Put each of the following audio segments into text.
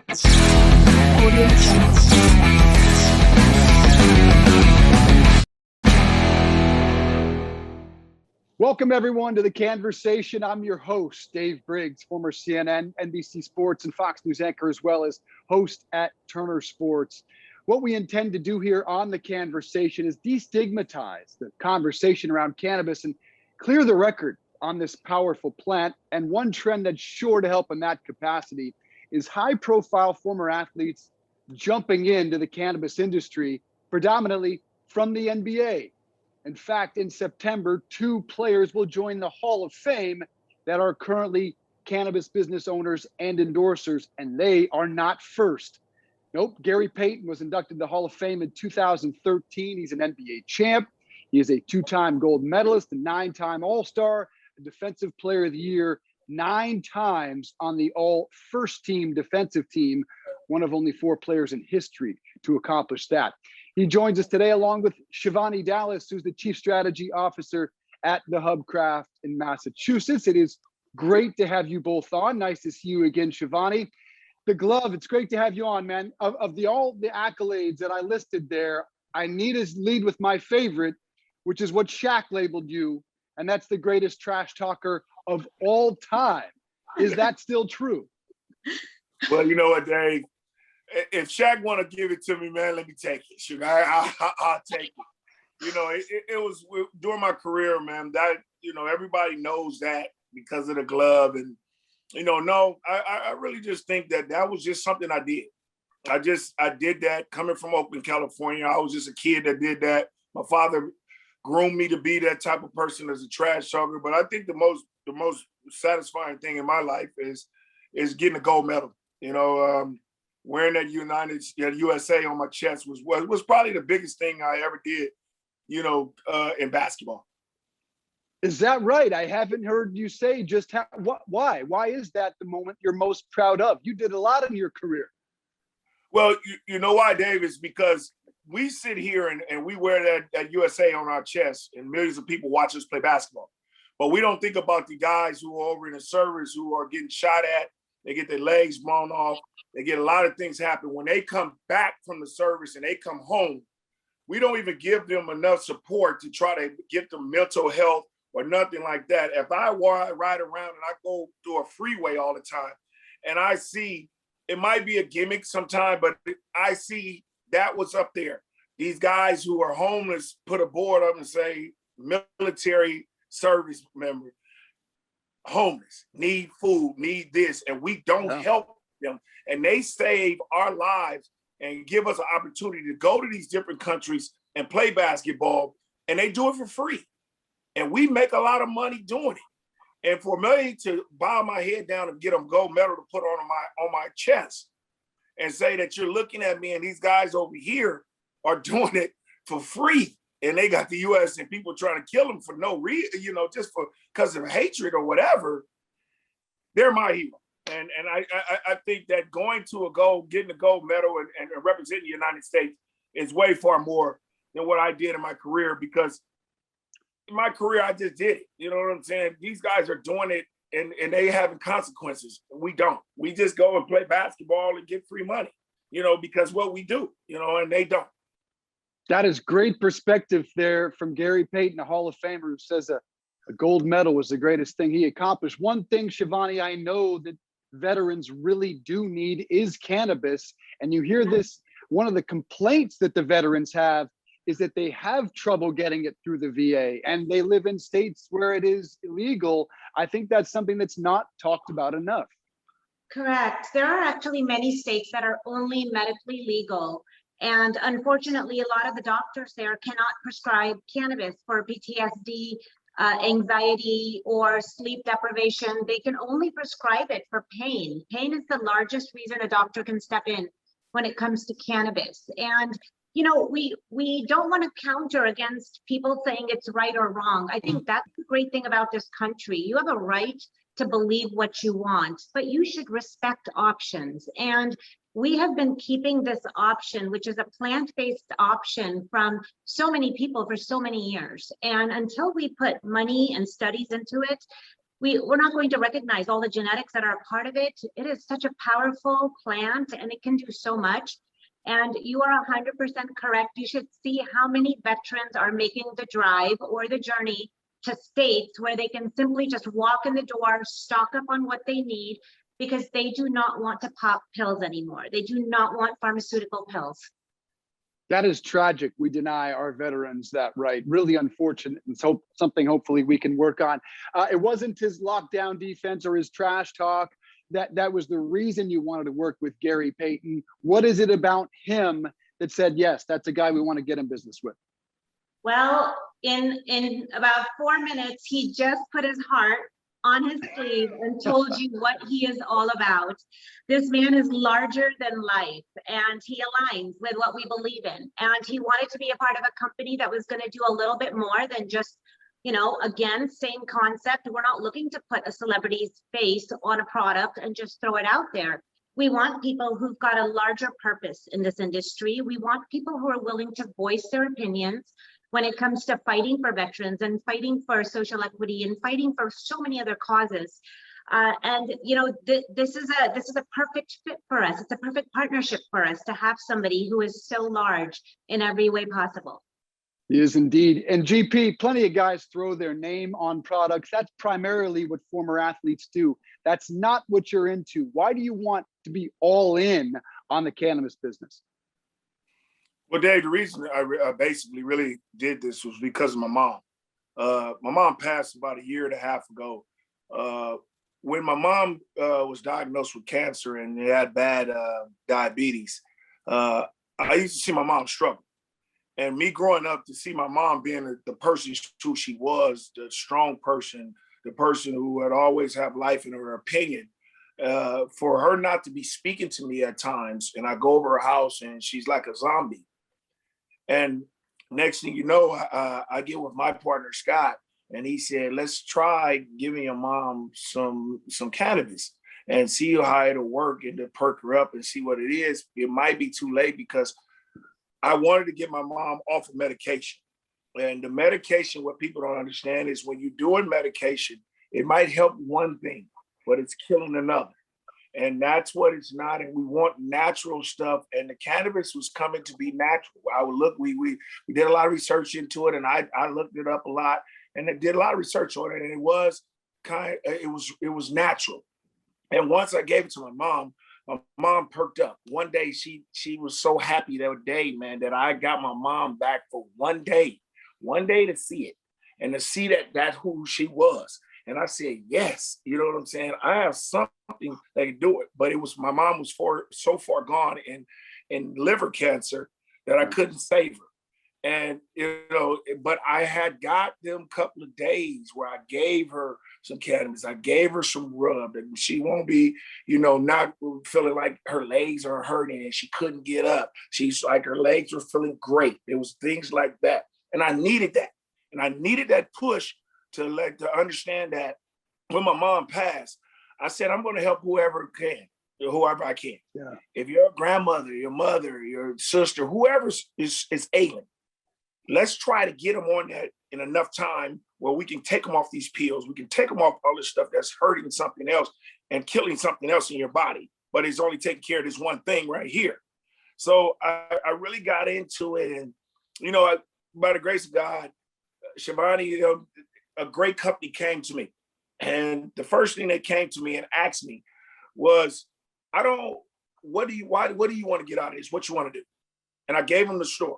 Audio Jungle. Welcome, everyone, to the Cannversation. I'm your host, Dave Briggs, former CNN, NBC Sports, and Fox News anchor, as well as host at Turner Sports. What we intend to do here on the Cannversation is destigmatize the conversation around cannabis and clear the record on this powerful plant. And one trend that's sure to help in that capacity is high-profile former athletes jumping into the cannabis industry, predominantly from the NBA. In fact, in September, 2 players will join the Hall of Fame that are currently cannabis business owners and endorsers, and they are not first. Nope, Gary Payton was inducted to the Hall of Fame in 2013. He's an NBA champ. He is a 2-time gold medalist, a 9-time All-Star, a Defensive Player of the Year, 9 times on the All-First Team defensive team, one of only 4 players in history to accomplish that. He joins us today along with Shivani Dallas, who's the Chief Strategy Officer at the Hubcraft in Massachusetts. It is great to have you both on. Nice to see you again, Shivani. The glove, it's great to have you on, man. Of all the accolades that I listed there, I need to lead with my favorite, which is what Shaq labeled you, and that's the greatest trash talker of all time. Is that still true? Well, you know what, Dave? If Shaq want to give it to me, man, let me take it. Sugar, I'll take it. You know, it was during my career, man. That, you know, everybody knows that because of the glove, and I really just think that was just something I did. I did that coming from Oakland, California. I was just a kid that did that. My father groomed me to be that type of person as a trash talker. But I think the most satisfying thing in my life is getting a gold medal. You know. Wearing that USA on my chest was probably the biggest thing I ever did, in basketball. Is that right? I haven't heard you say just why. Why is that the moment you're most proud of? You did a lot in your career. Well, you know why, Dave? Is because we sit here and we wear that USA on our chest, and millions of people watch us play basketball. But we don't think about the guys who are over in the service who are getting shot at. They get their legs blown off. They get a lot of things happen. When they come back from the service and they come home, we don't even give them enough support to try to get them mental health or nothing like that. If I ride around and I go through a freeway all the time and I see, it might be a gimmick sometime, but I see that was up there. These guys who are homeless put a board up and say, military service member, homeless, need food, need this, and we don't help them. And they save our lives and give us an opportunity to go to these different countries and play basketball, and they do it for free. And we make a lot of money doing it. And for me to bow my head down and get them gold medal to put on my chest and say that you're looking at me and these guys over here are doing it for free, and they got the US and people trying to kill them for no reason, just because of hatred or whatever, they're my hero. And I think that getting a gold medal and representing the United States is way far more than what I did in my career, because in my career, I just did it. You know what I'm saying? These guys are doing it and they having consequences. We don't. We just go and play basketball and get free money, because what we do, and they don't. That is great perspective there from Gary Payton, a Hall of Famer, who says a gold medal was the greatest thing he accomplished. One thing, Shivani, I know that veterans really do need is cannabis. And you hear this, one of the complaints that the veterans have is that they have trouble getting it through the VA, and they live in states where it is illegal. I think that's something that's not talked about enough. Correct. There are actually many states that are only medically legal. And unfortunately, a lot of the doctors there cannot prescribe cannabis for PTSD, anxiety, or sleep deprivation. They can only prescribe it for pain. Pain is the largest reason a doctor can step in when it comes to cannabis. And we don't want to counter against people saying it's right or wrong. I think that's the great thing about this country. You have a right to believe what you want, but you should respect options. And we have been keeping this option, which is a plant-based option, from so many people for so many years. And until we put money and studies into it, we're not going to recognize all the genetics that are a part of it. It is such a powerful plant and it can do so much. And you are 100% correct. You should see how many veterans are making the drive or the journey to states where they can simply just walk in the door, stock up on what they need, because they do not want to pop pills anymore. They do not want pharmaceutical pills. That is tragic. We deny our veterans that right. Really unfortunate, and so something hopefully we can work on. It wasn't his lockdown defense or his trash talk. That was the reason you wanted to work with Gary Payton. What is it about him that said, yes, that's a guy we want to get in business with? Well, in about 4 minutes, he just put his heart on his sleeve and told you what he is all about. This man is larger than life and he aligns with what we believe in. And he wanted to be a part of a company that was going to do a little bit more than just, you know, again, same concept. We're not looking to put a celebrity's face on a product and just throw it out there. We want people who've got a larger purpose in this industry. We want people who are willing to voice their opinions when it comes to fighting for veterans and fighting for social equity and fighting for so many other causes. And you know, this is a perfect fit for us. It's a perfect partnership for us to have somebody who is so large in every way possible. He is indeed. And GP, plenty of guys throw their name on products. That's primarily what former athletes do. That's not what you're into. Why do you want to be all in on the cannabis business? Well, Dave, the reason I basically really did this was because of my mom. My mom passed about a year and a half ago. When my mom was diagnosed with cancer and had bad diabetes, I used to see my mom struggle. And me growing up to see my mom being the person who she was, the strong person, the person who had always have life in her opinion, for her not to be speaking to me at times, and I go over her house and she's like a zombie. And next thing you know, I get with my partner, Scott, and he said, let's try giving your mom some cannabis and see how it'll work and to perk her up and see what it is. It might be too late because I wanted to get my mom off of medication. And the medication, what people don't understand is when you're doing medication, it might help one thing, but it's killing another. And that's what it's not. And we want natural stuff. And the cannabis was coming to be natural. I would look, we did a lot of research into it, and I looked it up a lot, and I did a lot of research on it. And it was it was natural. And once I gave it to my mom perked up. One day she was so happy that day, man, that I got my mom back for one day to see it and to see that who she was. And I said, yes, you know what I'm saying? I have something that can do it. But it was, my mom was so far gone in liver cancer that I couldn't save her. And, you know, but I had got them couple of days where I gave her some cannabis. I gave her some rub, and she won't be, you know, not feeling like her legs are hurting and she couldn't get up. She's like, her legs were feeling great. It was things like that. And I needed that. And I needed that push to understand that when my mom passed, I said, I'm going to help whoever I can. Yeah. If your grandmother, your mother, your sister, whoever is ailing, let's try to get them on that in enough time where we can take them off these pills. We can take them off all this stuff that's hurting something else and killing something else in your body, but it's only taking care of this one thing right here. So I really got into it. And, you know, by the grace of God, Shivani, you know, a great company came to me. And the first thing they came to me and asked me was, what do you want to get out of this? What you want to do? And I gave them the story.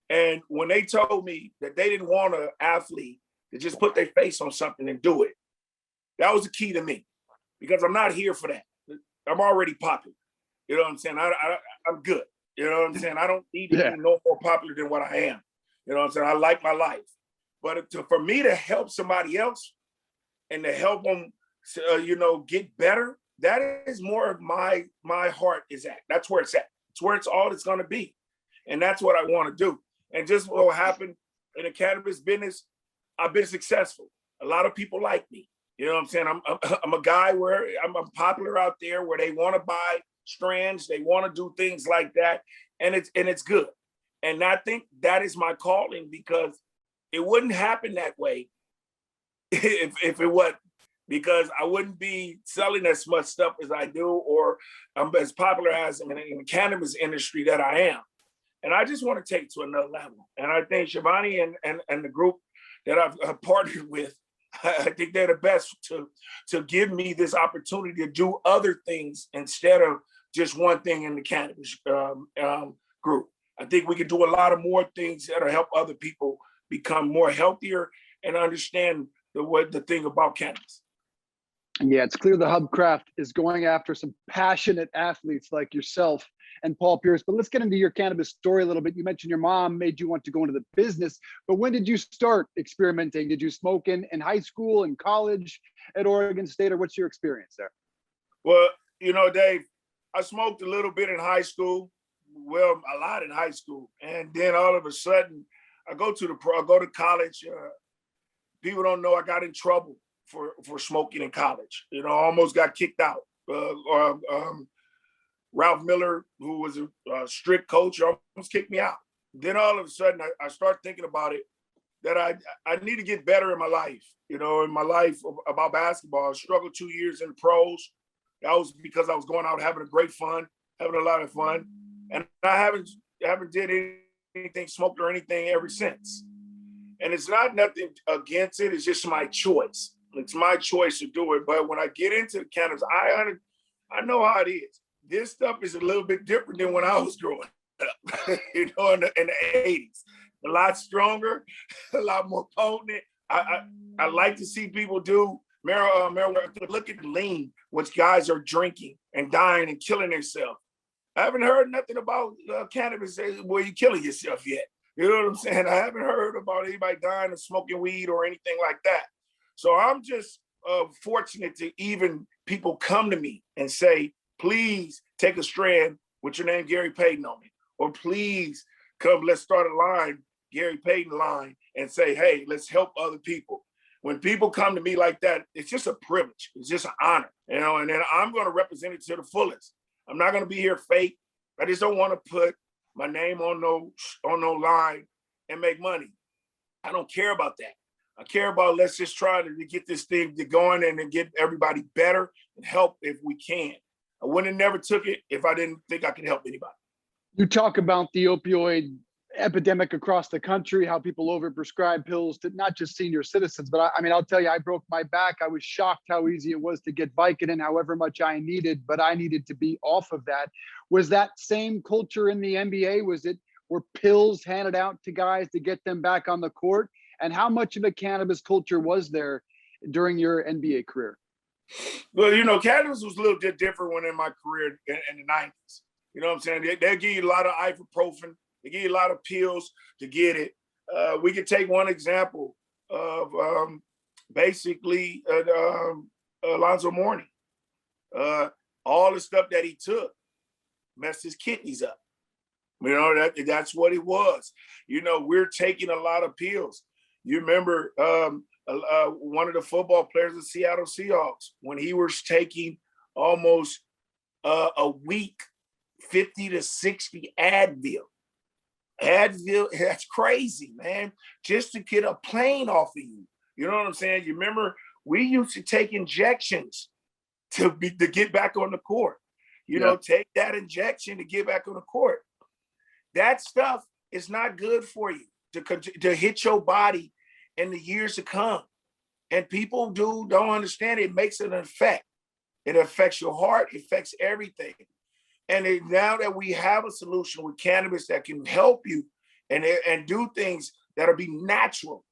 And when they told me that they didn't want an athlete to just put their face on something and do it, that was the key to me, because I'm not here for that. I'm already popular. You know what I'm saying? I'm good. You know what I'm saying? I don't need to be no more popular than what I am. You know what I'm saying? I like my life. But for me to help somebody else and to help them, you know, get better, that is more of my heart is at. That's where it's at. It's where it's all it's going to be. And that's what I want to do. And just what happened in the cannabis business, I've been successful. A lot of people like me. You know what I'm saying? I'm a guy where I'm popular out there, where they want to buy strands, they want to do things like that, and it's good. And I think that is my calling, because it wouldn't happen that way if it wasn't. because I wouldn't be selling as much stuff as I do, or I'm as popular as in the cannabis industry that I am. And I just want to take it to another level. And I think Shivani and the group that I've partnered with, I think they're the best to give me this opportunity to do other things instead of just one thing in the cannabis group. I think we can do a lot of more things that'll help other people become more healthier and understand the thing about cannabis. Yeah, it's clear the Hubcraft is going after some passionate athletes like yourself and Paul Pierce. But let's get into your cannabis story a little bit. You mentioned your mom made you want to go into the business, but when did you start experimenting? Did you smoke in high school and college at Oregon State, or what's your experience there? Well, you know, Dave, I smoked a little bit in high school, well, a lot in high school. And then all of a sudden, I go to college. People don't know I got in trouble for smoking in college. You know, I almost got kicked out. Ralph Miller, who was a strict coach, almost kicked me out. Then all of a sudden, I start thinking about it, that I need to get better in my life. You know, in my life about basketball. I struggled 2 years in pros. That was because I was going out having a lot of fun. And I haven't did anything, smoked or anything ever since. And it's not nothing against it. It's just my choice. It's my choice to do it. But when I get into cannabis, I know how it is. This stuff is a little bit different than when I was growing up, you know, in the 80s. A lot stronger, a lot more potent. I like to see people do marijuana. Look at the lean, which guys are drinking and dying and killing themselves. I haven't heard nothing about cannabis where you're killing yourself yet. You know what I'm saying? I haven't heard about anybody dying of smoking weed or anything like that. So I'm just fortunate to even people come to me and say, please take a strand with your name, Gary Payton, on it. Or please come, let's start a line, Gary Payton line, and say, hey, let's help other people. When people come to me like that, it's just a privilege. It's just an honor, you know, and then I'm going to represent it to the fullest. I'm not going to be here fake. I just don't want to put my name on no line and make money. I don't care about that. I care about, let's just try to get this thing going and then get everybody better and help if we can. I wouldn't have never took it if I didn't think I could help anybody. You talk about the opioid epidemic across the country, how people overprescribe pills to not just senior citizens, but I mean, I'll tell you, I broke my back. I was shocked how easy it was to get Vicodin, however much I needed, but I needed to be off of that. Was that same culture in the NBA? Were pills handed out to guys to get them back on the court? And how much of a cannabis culture was there during your NBA career? Well, you know, cannabis was a little bit different when in my career in the 90s. You know what I'm saying? They'll give you a lot of ibuprofen. They give you a lot of pills to get it. We could take one example of basically Alonzo Mourning. All the stuff that he took messed his kidneys up. You know, that's what it was. You know, we're taking a lot of pills. You remember one of the football players of the Seattle Seahawks, when he was taking almost a week, 50 to 60 Advil. Advil, that's crazy, man. Just to get a plane off of you. You know what I'm saying? You remember we used to take injections to get back on the court. You know, take that injection to get back on the court. That stuff is not good for you to hit your body in the years to come. And people don't understand it. It makes an effect. It affects your heart, it affects everything. And now that we have a solution with cannabis that can help you and do things that'll be natural,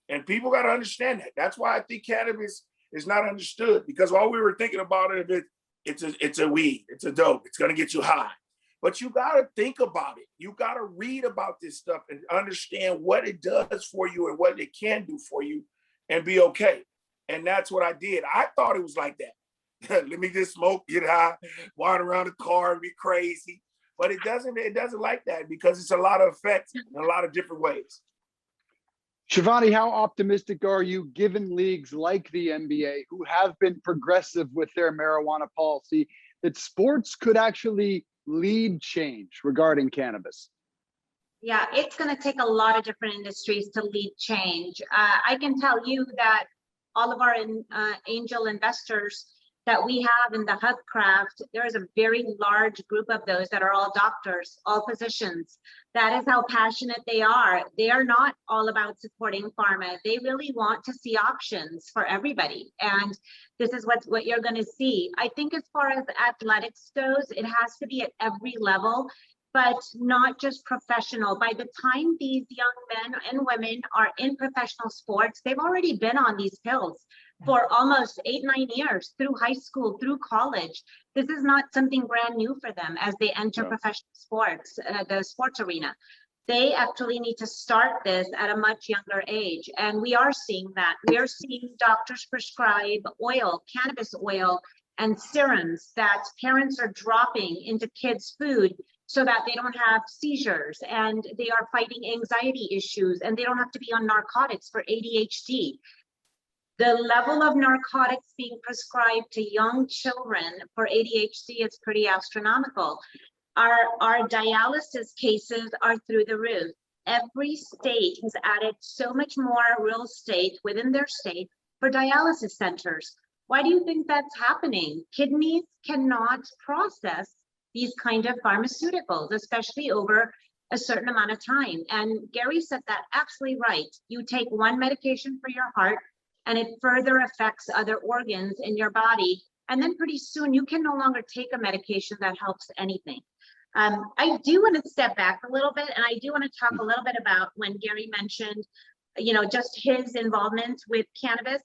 and people got to understand that. That's why I think cannabis is not understood, because all we were thinking about it, it's a weed, it's a dope, it's gonna get you high. But you got to think about it. You got to read about this stuff and understand what it does for you and what it can do for you and be okay. And that's what I did. I thought it was like that. Let me just smoke, get high, wander around the car and be crazy. But it doesn't like that, because it's a lot of effects in a lot of different ways. Shivani, how optimistic are you, given leagues like the NBA, who have been progressive with their marijuana policy, that sports could actually lead change regarding cannabis? Yeah, it's going to take a lot of different industries to lead change. I can tell you that all of our angel investors that we have in the Hubcraft, there is a very large group of those that are all doctors, all physicians. That is how passionate they are. They are not all about supporting pharma. They really want to see options for everybody. And this is what you're going to see. I think as far as athletics goes, it has to be at every level, but not just professional. By the time these young men and women are in professional sports, they've already been on these pills for almost 8-9 years, through high school, through college. This is not something brand new for them as they enter professional sports, the sports arena. They actually need to start this at a much younger age. And we are seeing that. We are seeing doctors prescribe oil, cannabis oil, and serums that parents are dropping into kids' food so that they don't have seizures, and they are fighting anxiety issues, and they don't have to be on narcotics for ADHD. The level of narcotics being prescribed to young children for ADHD is pretty astronomical. Our dialysis cases are through the roof. Every state has added so much more real estate within their state for dialysis centers. Why do you think that's happening? Kidneys cannot process these kind of pharmaceuticals, especially over a certain amount of time. And Gary said that absolutely right. You take one medication for your heart, and it further affects other organs in your body. And then pretty soon you can no longer take a medication that helps anything. I do want to step back a little bit, and I do want to talk a little bit about when Gary mentioned, just his involvement with cannabis.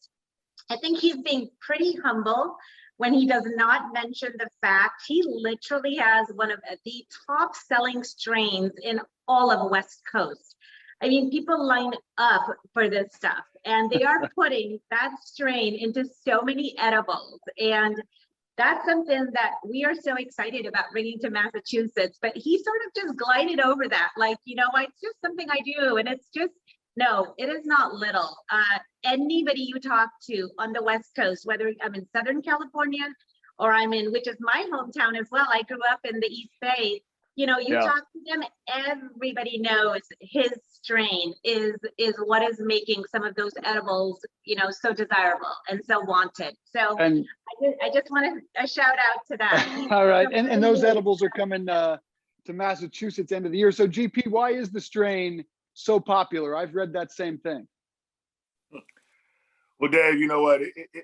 I think he's being pretty humble when he does not mention the fact he literally has one of the top selling strains in all of West Coast. I mean, people line up for this stuff, and they are putting that strain into so many edibles. And that's something that we are so excited about bringing to Massachusetts. But he sort of just glided over that, like, it's just something I do. And it's just, no, it is not little. Anybody you talk to on the West Coast, whether I'm in Southern California or I'm in, which is my hometown as well, I grew up in the East Bay. Talk to them, everybody knows his strain is what is making some of those edibles, so desirable and so wanted. So And I just want a shout out to that. all right, and those edibles are coming to Massachusetts end of the year. So GP, why is the strain so popular? I've read that same thing. Well, Dave, you know what?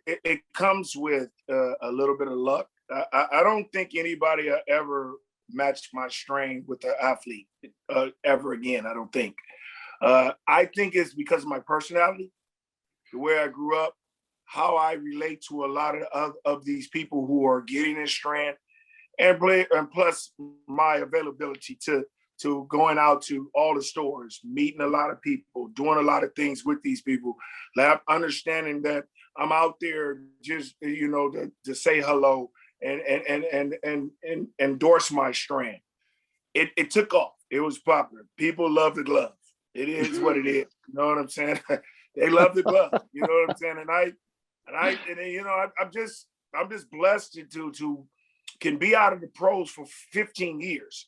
It comes with a little bit of luck. I don't think anybody ever match my strain with an athlete ever again. I don't think. I think it's because of my personality, the way I grew up, how I relate to a lot of these people who are getting this strain, and plus my availability to going out to all the stores, meeting a lot of people, doing a lot of things with these people, like understanding that I'm out there just to say hello and endorse my strand. It took off. It was popular. People love the glove. It is what it is. You know what I'm saying? They love the glove. You know what I'm saying? I'm just blessed to can be out of the pros for 15 years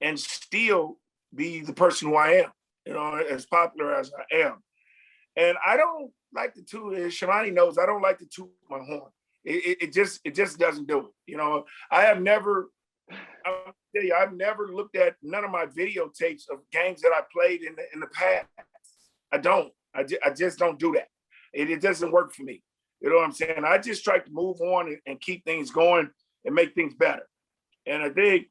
and still be the person who I am. As popular as I am. And I don't like to toot. Shivani knows I don't like to toot my horn. It just doesn't do it. I've never looked at none of my videotapes of games that I played in the past. I just don't do that. It doesn't work for me. You know what I'm saying? I just try to move on and keep things going and make things better. And I think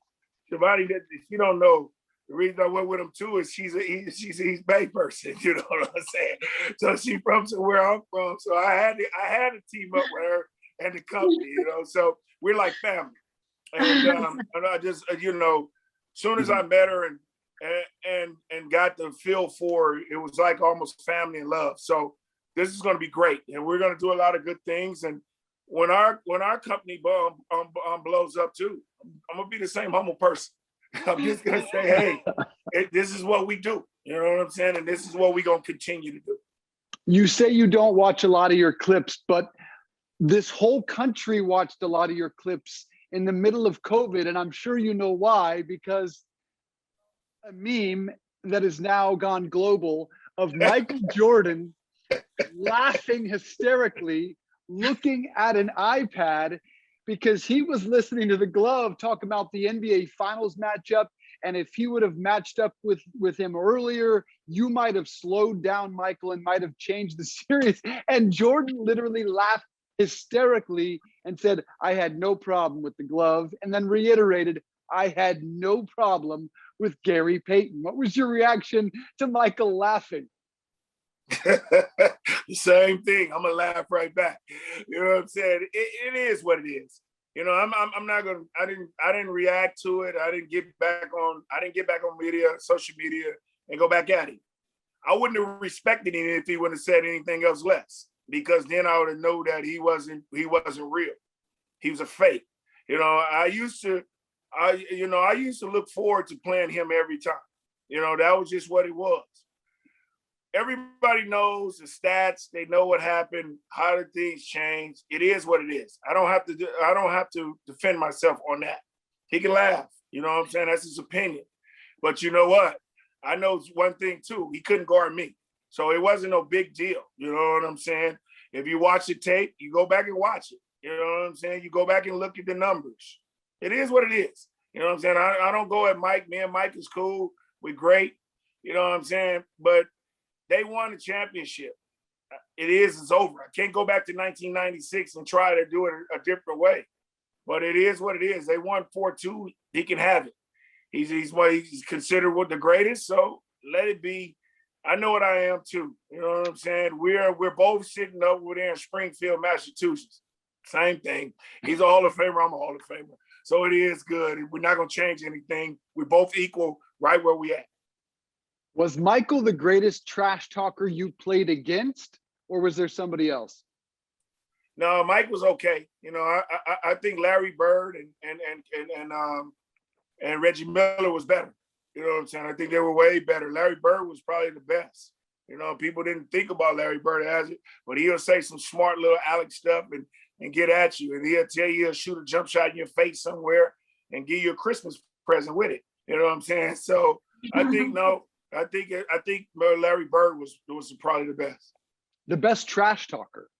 Shivani, she don't know, the reason I went with him too is she's an East Bay person. You know what I'm saying? So she's from where I'm from. So I had to team up with her and the company, so we're like family. And I just, soon as I met her and got the feel for it, it was like almost family and love. So this is going to be great, and we're going to do a lot of good things. And when our company blows up too, I'm gonna be the same humble person. I'm just gonna say, hey, this is what we do. You know what I'm saying? And this is what we're gonna continue to do. You say you don't watch a lot of your clips, but this whole country watched a lot of your clips in the middle of COVID, and I'm sure you know why, because a meme that has now gone global of Michael Jordan laughing hysterically, looking at an iPad because he was listening to the glove talk about the NBA Finals matchup. And if he would have matched up with him earlier, you might have slowed down Michael and might have changed the series. And Jordan literally laughed hysterically and said, I had no problem with the glove, and then reiterated, I had no problem with Gary Payton. What was your reaction to Michael laughing? The same thing. I'm gonna laugh right back. You know what I'm saying? It is what it is. You know, I'm not gonna. I didn't react to it. I didn't get back on media, social media, and go back at him. I wouldn't have respected him if he wouldn't have said anything else less, because then I would have known that he wasn't real. He was a fake. You know, I used to look forward to playing him every time. You know, that was just what it was. Everybody knows the stats. They know what happened. How did things change? It is what it is. I don't have to defend myself on that. He can laugh. You know what I'm saying? That's his opinion. But you know what? I know one thing too. He couldn't guard me, so it wasn't no big deal. You know what I'm saying? If you watch the tape, you go back and watch it. You know what I'm saying? You go back and look at the numbers. It is what it is. You know what I'm saying? I don't go at Mike. Me and Mike is cool. We're great. You know what I'm saying? But they won the championship. It's over. I can't go back to 1996 and try to do it a different way. But it is what it is. They won 4-2. He can have it. He's considered the greatest, so let it be. I know what I am too. You know what I'm saying? We're both sitting over there in Springfield, Massachusetts. Same thing. He's a Hall of Famer. I'm a Hall of Famer. So it is good. We're not going to change anything. We're both equal right where we at. Was Michael the greatest trash talker you played against, or was there somebody else? No, Mike was okay. You know, I think Larry Bird and Reggie Miller was better. You know what I'm saying? I think they were way better. Larry Bird was probably the best. You know, people didn't think about Larry Bird as it, but he'll say some smart little Alex stuff and get at you. And he'll tell you he'll shoot a jump shot in your face somewhere and give you a Christmas present with it. You know what I'm saying? So I think Larry Bird was probably the best. The best trash talker.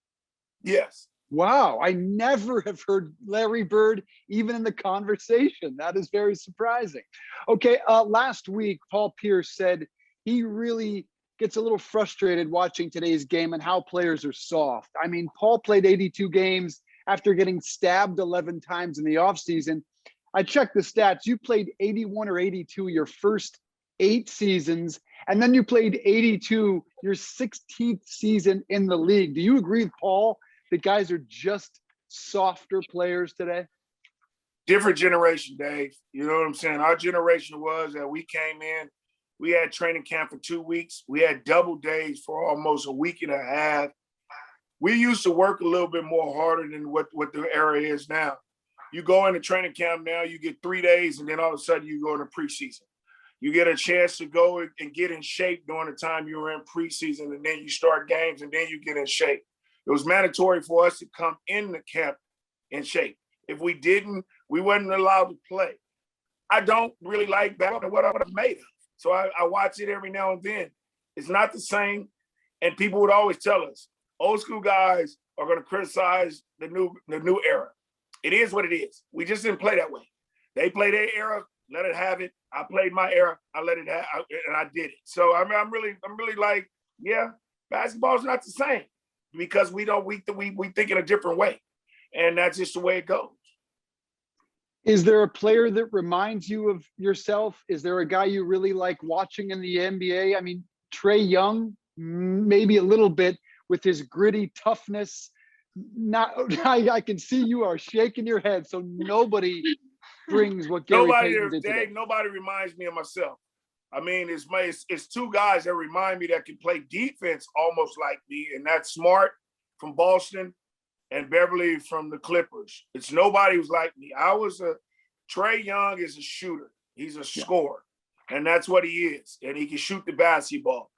Yes. Wow, I never have heard Larry Bird even in the conversation. That is very surprising. Okay, last week, Paul Pierce said he really gets a little frustrated watching today's game and how players are soft. I mean, Paul played 82 games after getting stabbed 11 times in the offseason. I checked the stats. You played 81 or 82 your first 8 seasons, and then you played 82 your 16th season in the league. Do you agree with Paul that guys are just softer players today? Different generation, Dave. You know what I'm saying? Our generation was that we came in, we had training camp for 2 weeks. We had double days for almost a week and a half. We used to work a little bit more harder than what the era is now. You go into training camp now, you get 3 days, and then all of a sudden you go into preseason. You get a chance to go and get in shape during the time you were in preseason, and then you start games, and then you get in shape. It was mandatory for us to come in the camp in shape. If we didn't, we wasn't allowed to play. I don't really like that, what I would have made of. So I watch it every now and then. It's not the same. And people would always tell us, old school guys are going to criticize the new era. It is what it is. We just didn't play that way. They play their era, let it have it. I played my era, I let it have, and I did it. So I'm really like, yeah, basketball's not the same because we think in a different way, and that's just the way it goes. Is there a player that reminds you of yourself? Is there a guy you really like watching in the NBA? I mean, Trae Young, maybe a little bit with his gritty toughness. I can see you are shaking your head. So nobody brings what Gary Payton did today. Nobody reminds me of myself. I mean, it's two guys that remind me that can play defense almost like me, and that's Smart from Boston and Beverly from the Clippers. It's nobody who's like me. Trae Young is a shooter. He's a scorer, and that's what he is. And he can shoot the basketball.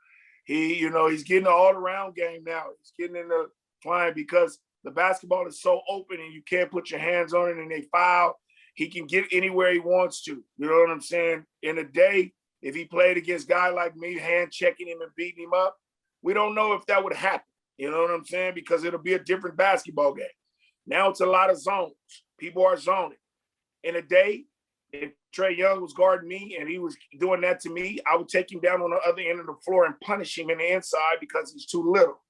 He's getting an all-around game now. He's getting in the flying because the basketball is so open and you can't put your hands on it and they foul. He can get anywhere he wants to. You know what I'm saying? In a day, if he played against a guy like me, hand checking him and beating him up, we don't know if that would happen. You know what I'm saying? Because it'll be a different basketball game. Now it's a lot of zones. People are zoning. In a day, if Trae Young was guarding me and he was doing that to me, I would take him down on the other end of the floor and punish him in the inside because he's too little.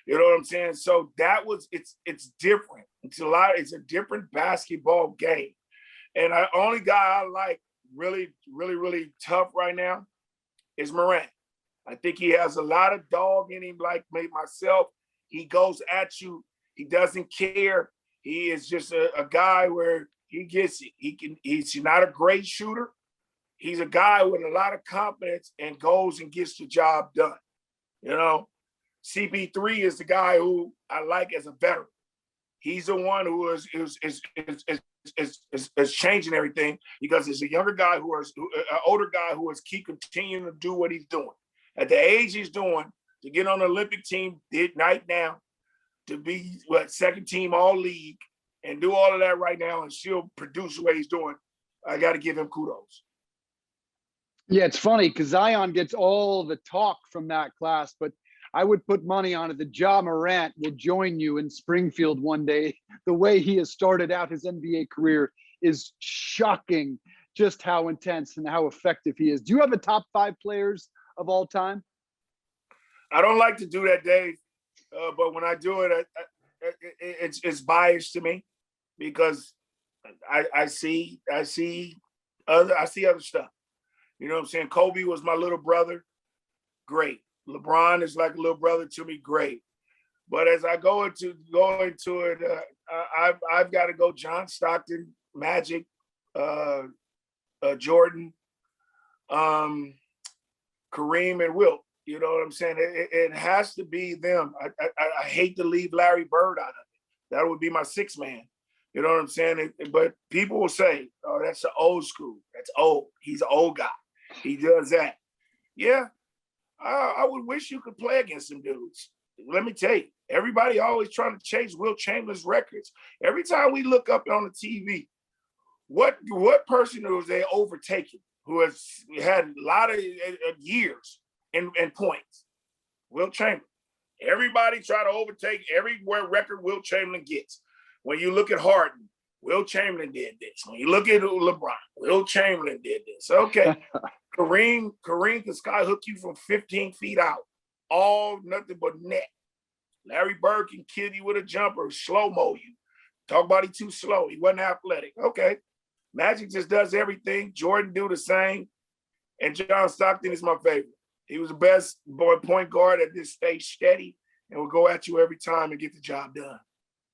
You know what I'm saying? So it's different. It's a different basketball game. And the only guy I like really, really, really tough right now is Morant. I think he has a lot of dog in him, like myself. He goes at you. He doesn't care. He is just a guy where he gets it. He's not a great shooter. He's a guy with a lot of confidence and goes and gets the job done. You know, CP3 is the guy who I like as a veteran. He's the one who is changing everything because it's a younger guy an older guy who is continuing to do what he's doing. At the age he's doing, to get on the Olympic team right now, to be second team all league and do all of that right now and still produce the way he's doing, I got to give him kudos. Yeah, it's funny because Zion gets all the talk from that class, but I would put money on it that Ja Morant will join you in Springfield one day. The way he has started out his NBA career is shocking, just how intense and how effective he is. Do you have a top 5 players of all time? I don't like to do that, Dave, but when I do it, it's biased to me because I see other stuff. You know what I'm saying? Kobe was my little brother. Great. LeBron is like a little brother to me. Great. But as I go into it, I've got to go John Stockton, Magic, Jordan, Kareem, and Wilt. You know what I'm saying? It has to be them. I hate to leave Larry Bird out of it. That would be my 6th man. You know what I'm saying? But people will say, oh, that's the old school. That's old. He's an old guy. He does that. Yeah. I would wish you could play against some dudes. Let me tell you, everybody always trying to chase Wilt Chamberlain's records. Every time we look up on the TV, what person was they overtaking who has had a lot of years and points? Wilt Chamberlain. Everybody try to overtake everywhere record Wilt Chamberlain gets. When you look at Harden, Wilt Chamberlain did this. When you look at LeBron, Wilt Chamberlain did this. Okay. Kareem can skyhook you from 15 feet out. All nothing but net. Larry Bird can kill you with a jumper, slow-mo you. Talk about he too slow. He wasn't athletic. Okay. Magic just does everything. Jordan do the same. And John Stockton is my favorite. He was the best point guard at this stage, steady, and will go at you every time and get the job done.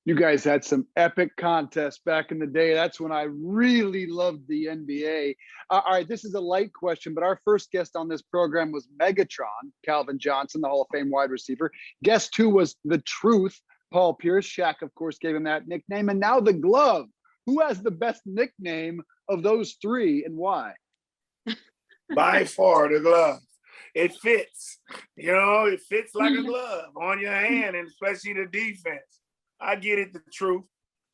You guys had some epic contests back in the day. That's when I really loved the NBA. All right, this is a light question, but our first guest on this program was Megatron, Calvin Johnson, the Hall of Fame wide receiver. Guest 2 was The Truth, Paul Pierce. Shaq, of course, gave him that nickname. And now The Glove. Who has the best nickname of those 3 and why? By far, The Glove. It fits. You know, it fits like a glove on your hand, and especially the defense. I get it, The Truth.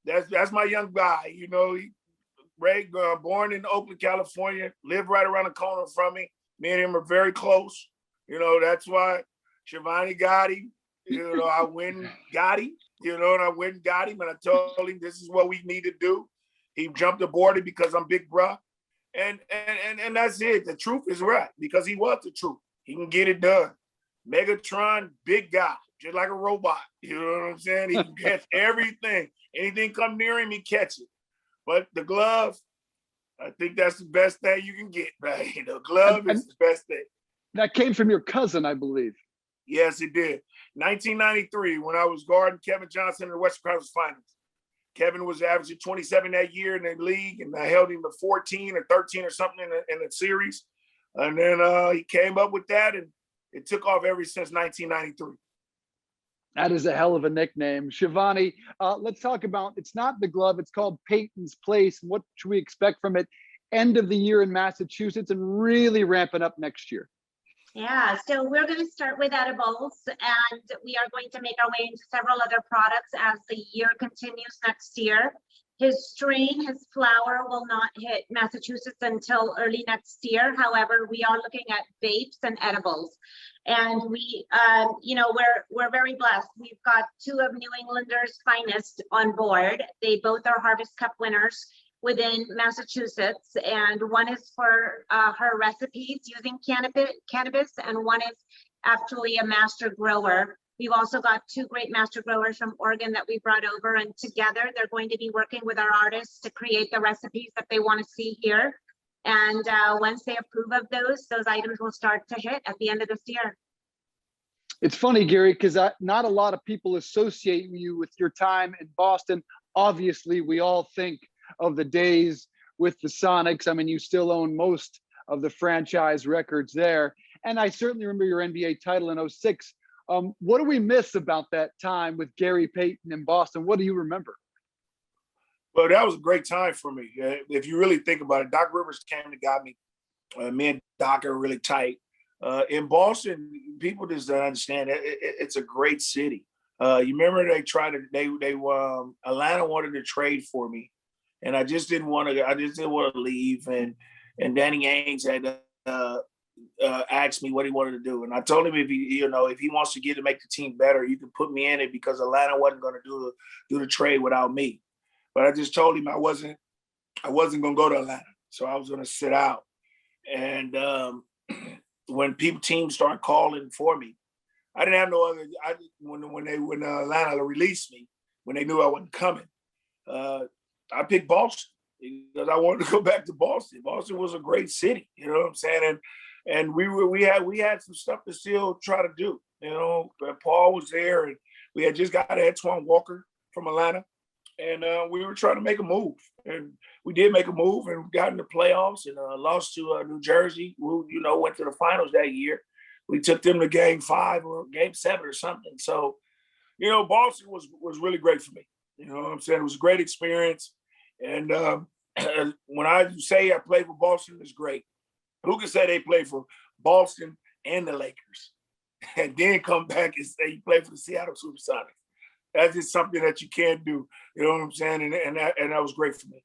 That's my young guy. You know, born in Oakland, California, lived right around the corner from me. Me and him are very close. You know, that's why Shivani got him. You know, I went and got him. You know, and I went and got him, and I told him this is what we need to do. He jumped aboard it because I'm big bruh. And that's it. The truth is right because he was the truth. He can get it done. Megatron, big guy, just like a robot. You know what I'm saying? He can catch everything. Anything come near him, he catch it. But the glove, I think that's the best thing you can get, right? The glove is the best thing. That came from your cousin, I believe. Yes, it did. 1993, when I was guarding Kevin Johnson in the Western Conference Finals. Kevin was averaging 27 that year in the league, and I held him to 14 or 13 or something in the series. And then he came up with that, and it took off ever since 1993. That is a hell of a nickname. Shivani, let's talk about, it's not The Glove, it's called Payton's Place. And what should we expect from it end of the year in Massachusetts and really ramping up next year? Yeah, so we're going to start with edibles, and we are going to make our way into several other products as the year continues next year. His strain, his flower will not hit Massachusetts until early next year. However, we are looking at vapes and edibles. And we, we're very blessed. We've got two of New Englanders' finest on board. They both are Harvest Cup winners within Massachusetts, and one is for her recipes using cannabis, and one is actually a master grower. We've also got two great master growers from Oregon that we brought over, and together they're going to be working with our artists to create the recipes that they want to see here. And once they approve of those items will start to hit at the end of this year. It's funny, Gary, because not a lot of people associate you with your time in Boston. Obviously, we all think of the days with the Sonics. I mean, you still own most of the franchise records there. And I certainly remember your NBA title in 06. What do we miss about that time with Gary Payton in Boston? What do you remember? Well, that was a great time for me. If you really think about it, Doc Rivers came and got me. Me and Doc are really tight. In Boston, people just don't understand it's a great city. You remember Atlanta wanted to trade for me, and I just didn't want to leave. And Danny Ainge had asked me what he wanted to do, and I told him if he wants to make the team better, you can put me in it, because Atlanta wasn't going to do the trade without me. But I just told him I wasn't going to go to Atlanta, so I was going to sit out. And when teams started calling for me, I didn't have no other. When Atlanta released me, when they knew I wasn't coming, I picked Boston because I wanted to go back to Boston. Boston was a great city, you know what I'm saying? And we had some stuff to still try to do. You know, Paul was there, and we had just got Antoine Walker from Atlanta. And we were trying to make a move, and we did make a move, and got in the playoffs, and lost to New Jersey, who went to the finals that year. We took them to Game 5 or Game 7 or something. So, Boston was really great for me. You know what I'm saying? It was a great experience, and when I say I played for Boston, it's great. Who can say they played for Boston and the Lakers, and then come back and say you played for the Seattle Supersonics? That's just something that you can't do. You know what I'm saying? And that was great for me.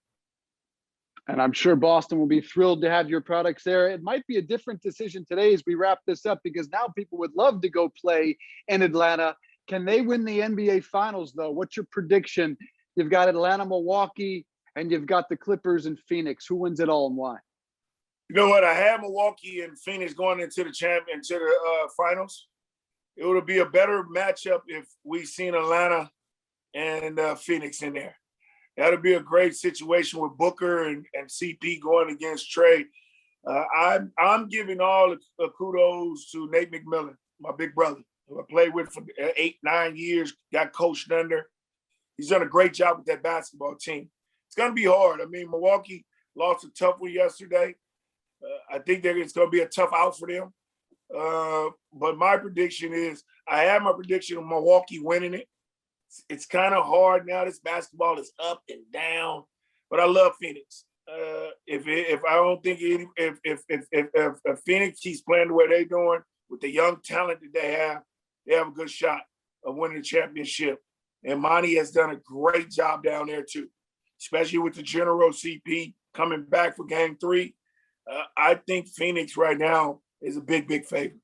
And I'm sure Boston will be thrilled to have your products there. It might be a different decision today as we wrap this up, because now people would love to go play in Atlanta. Can they win the NBA Finals, though? What's your prediction? You've got Atlanta, Milwaukee, and you've got the Clippers and Phoenix. Who wins it all and why? You know what? I have Milwaukee and Phoenix going into the finals. It would be a better matchup if we seen Atlanta and Phoenix in there. That would be a great situation with Booker and CP going against Trey. I'm giving all the kudos to Nate McMillan, my big brother, who I played with for 8-9 years, got coached under. He's done a great job with that basketball team. It's going to be hard. I mean, Milwaukee lost a tough one yesterday. I think that it's going to be a tough out for them. But my prediction is, I have my prediction of Milwaukee winning it. It's kind of hard now. This basketball is up and down, but I love Phoenix. If I don't think if Phoenix keeps playing the way they're doing with the young talent that they have a good shot of winning the championship. And Monty has done a great job down there too, especially with the General CP coming back for Game 3. I think Phoenix right now is a big favorite.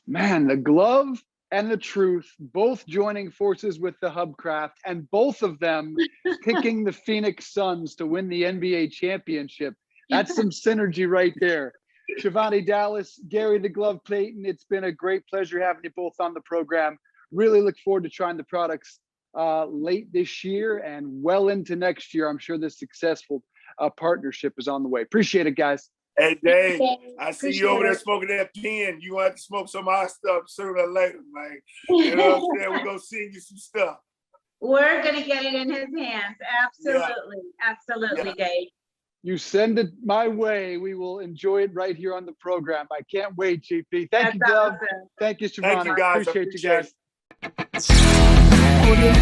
Man, the glove and the truth both joining forces with the Hubcraft, and both of them picking the Phoenix Suns to win the NBA championship. That's some synergy right there. Shivani Dallas, Gary the Glove Payton, it's been a great pleasure having you both on the program. Really look forward to trying the products late this year and well into next year. I'm sure this successful partnership is on the way. Appreciate it, guys. Hey, Dave, I see you over there smoking that pen. You want to smoke some of our stuff sooner or later, man. You know what I'm saying? We're going to send you some stuff. We're going to get it in his hands. Absolutely. Yeah. Absolutely, yeah. Dave. You send it my way. We will enjoy it right here on the program. I can't wait, GP. Thank you, Glove. Awesome. Thank you, Shivani. Thank you, guys. Appreciate you guys. Audio